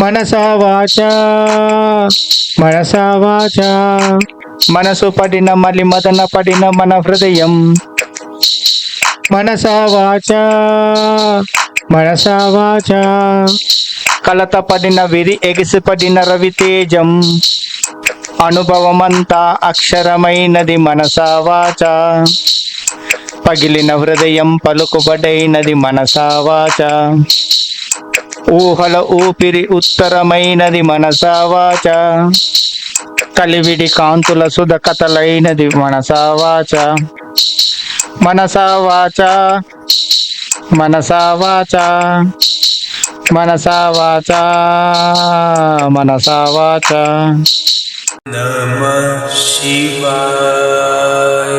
మనసా వాచా మనసా వాచా మనసు పడిన మలి మదన పడిన మన హృదయం మనసా వాచా మనసా వాచా కలత పడిన విరి ఎగిసి పడిన రవి తేజం అనుభవమంతా అక్షరమైనది మనసా వాచా పగిలిన హృదయం పలుకుబడైనది మనసా వాచా ఊహల ఊపిరి ఉత్తరమైనది మనసా వాచా కలివిడి కాంతుల సుధ కథలైనది మనసా వాచా మనసా వాచా మనసా వాచా మనసా వాచా మనసా వాచా. నమః శివాయ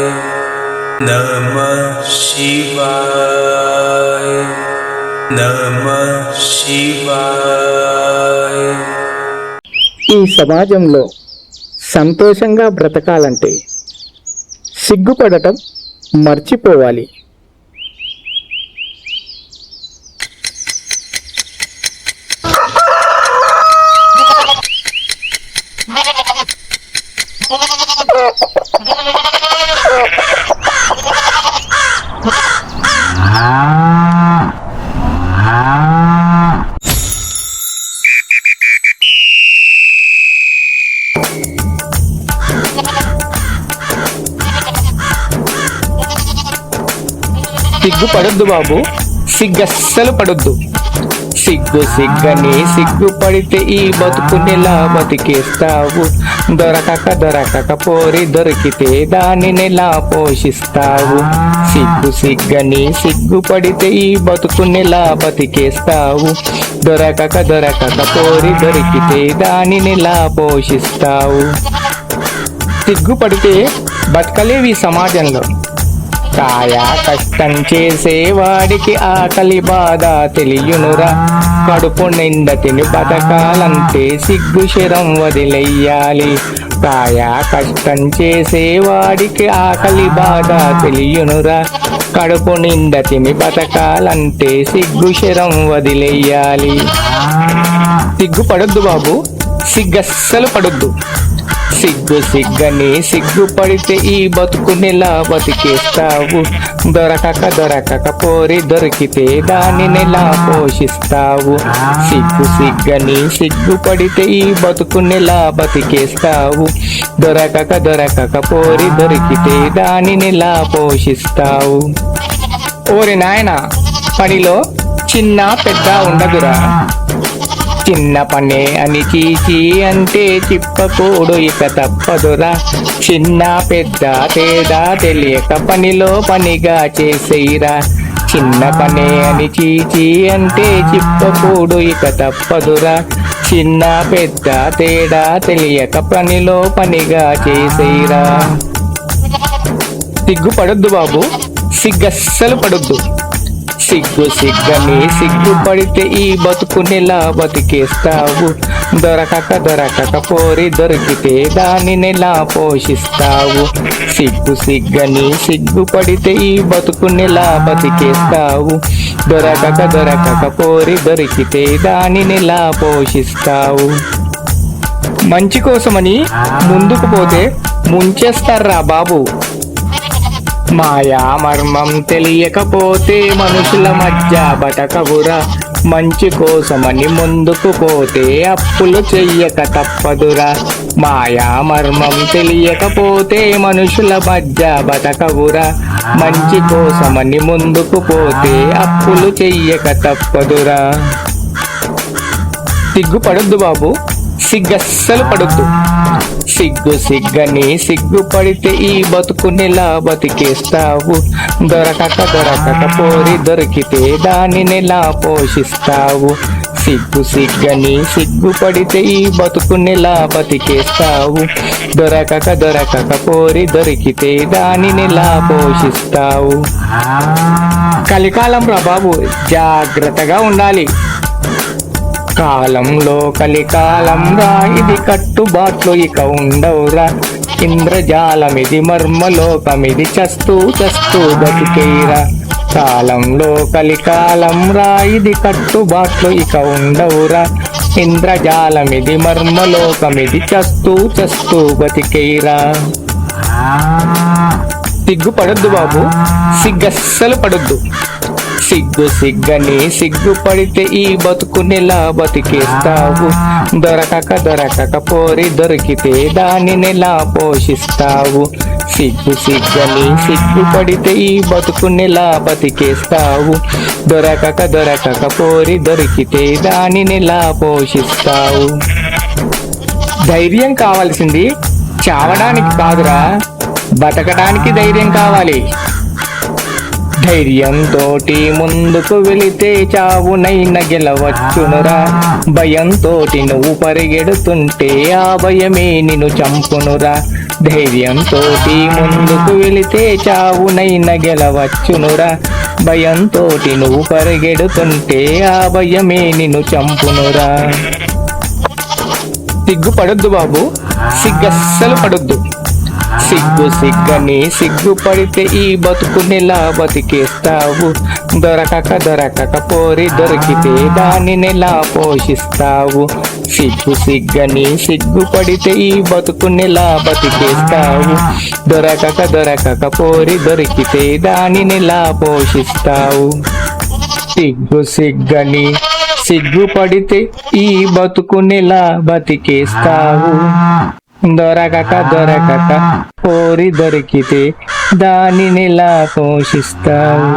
నమః శివాయ నమః శివాయ. ఈ సమాజంలో సంతోషంగా బ్రతకాలంటే సిగ్గుపడటం మర్చిపోవాలి. సిగ్గుపడొద్దు బాబు, సిగ్గస్సలు పడొద్దు. సిగ్గు సిగ్గని సిగ్గుపడితే ఈ బతుకునెలా బతికేస్తావు? దొరకక పోరి దొరికితే దానినెలా పోషిస్తావు? సిగ్గు సిగ్గని సిగ్గుపడితే ఈ బతుకునెలా బతికేస్తావు? దొరకక పోరి దొరికితే దానినెలా పోషిస్తావు? సిగ్గుపడితే బతకలేవి సమాజంలో. కాయ కష్టం చేసేవాడికి ఆకలి బాధ తెలియనురా. కడుపు నిండా తిని బతకాలంటే సిగ్గు శరం వదిలేయాలి. కాయ కష్టం చేసేవాడికి ఆకలి బాధ తెలియనురా. కడుపు నిండా తిని బతకాలంటే సిగ్గు శరం వదిలేయాలి. సిగ్గుపడొద్దు బాబు, సిగ్గస్సలు పడొద్దు. సిగ్గు సిగ్గని సిగ్గుపడితే ఈ బతుకునెలా బతికేస్తావు? దొరకక పోరి దొరికితే దానినెలా పోషిస్తావు? సిగ్గు సిగ్గని సిగ్గుపడితే ఈ బతుకునెలా బతికేస్తావు? దొరకక పోరి దొరికితే దానినెలా పోషిస్తావు? ఓరి నాయనా, పనిలో చిన్న పెద్ద ఉండదురా. చిన్న పనే అని చీచి అంటే చిప్పకూడు ఇక తప్పదురా. చిన్న పెద్ద తేడా తెలియక పనిలో పనిగా చేసేయిరా. చిన్న పనే అని చీచి అంటే చిప్పకూడు ఇక తప్పదురా. చిన్న పెద్ద తేడా తెలియక పనిలో పనిగా చేసేయిరా. సిగ్గుపడొద్దు బాబు, సిగ్గస్సలు పడొద్దు. సిగ్గు సిగ్గని సిగ్గుపడితే ఈ బతుకునెలా బతికేస్తావు? దొరకక పోరి దొరికితే దానినెలా పోషిస్తావు? సిగ్గు సిగ్గని సిగ్గుపడితే ఈ బతుకునెలా బతికేస్తావు? దొరకక పోరి దొరికితే దానినెలా పోషిస్తావు? మంచి కోసమని ముందుకు పోతే ముంచేస్తారా బాబు. మాయా మర్మం తెలియకపోతే మనుషుల మధ్య బతకవురా. మంచి కోసమని ముందుకు పోతే అప్పులు చెయ్యక తప్పదురా. మాయా మర్మం తెలియకపోతే మనుషుల మధ్య బతకవురా. మంచి కోసమని ముందుకు పోతే అప్పులు చెయ్యక తప్పదురా. సిగ్గుపడొద్దు బాబు, సిగ్గస్సలు పడొద్దు. సిగ్గు సిగ్గని సిగ్గుపడితే ఈ బతుకునెలా బతికేస్తావు? దొరకక పోరి దొరికితే దానినెలా పోషిస్తావు? సిగ్గు సిగ్గని సిగ్గుపడితే ఈ బతుకునెలా బతికేస్తావు? దొరకక పోరి దొరికితే దానినెలా పోషిస్తావు? కలికాలం రా బాబు, జాగ్రత్తగా ఉండాలి. కాలంలో కలికాలం రా, ఇది కట్టుబాట్లు ఇక ఉండవురా. ఇంద్రజాలమిది మర్మలోకమిది, చస్తూ బతికేరా. కాలంలో కలికాలం రా, ఇది కట్టుబాట్లు ఇక ఉండవురా. ఇంద్రజాలమిది మర్మలోకమిది చస్తూ చస్తూ బతికేరా. సిగ్గు పడొద్దు బాబు, సిగ్గస్సలు పడొద్దు. సిగ్గు సిగ్గని సిగ్గుపడితే ఈ బతుకునెలా బతికేస్తావు. దొరకక పోరి దొరికితే దానినెలా పోషిస్తావు. సిగ్గు సిగ్గని సిగ్గుపడితే ఈ బతుకునెలా బతికేస్తావు. దొరకక పోరి దొరికితే దానినెలా పోషిస్తావు. ధైర్యం కావాల్సింది చావడానికి కాదురా, బతకడానికి ధైర్యం కావాలి. ధైర్యంతోటి ముందుకు వెళితే చావునైనా గెలవచ్చునురా. భయంతోటి నువ్వు పరిగెడుతుంటే ఆ భయమే నిన్ను చంపునురా. ధైర్యంతోటి ముందుకు వెళితే చావునైనా గెలవచ్చునురా. భయంతోటి నువ్వు పరిగెడుతుంటే ఆ భయమే నిన్ను చంపునురా. సిగ్గు పడొద్దు బాబు, సిగ్గస్సలు పడొద్దు. సిగ్గు సిగ్గని సిగ్గుపడితే ఈ బతుకునెలా బతికేస్తావు. దొరకక పోరి దొరికితే దానినెలా పోషిస్తావు. సిగ్గు సిగ్గని సిగ్గుపడితే ఈ బతుకునెలా బతికేస్తావు. దొరకక పోరి దొరికితే దానినెలా పోషిస్తావు. సిగ్గు సిగ్గని సిగ్గుపడితే ఈ బతుకునెలా బతికేస్తావు. దొరకక పోరి దొరికితే దానినెలా పోషిస్తావు.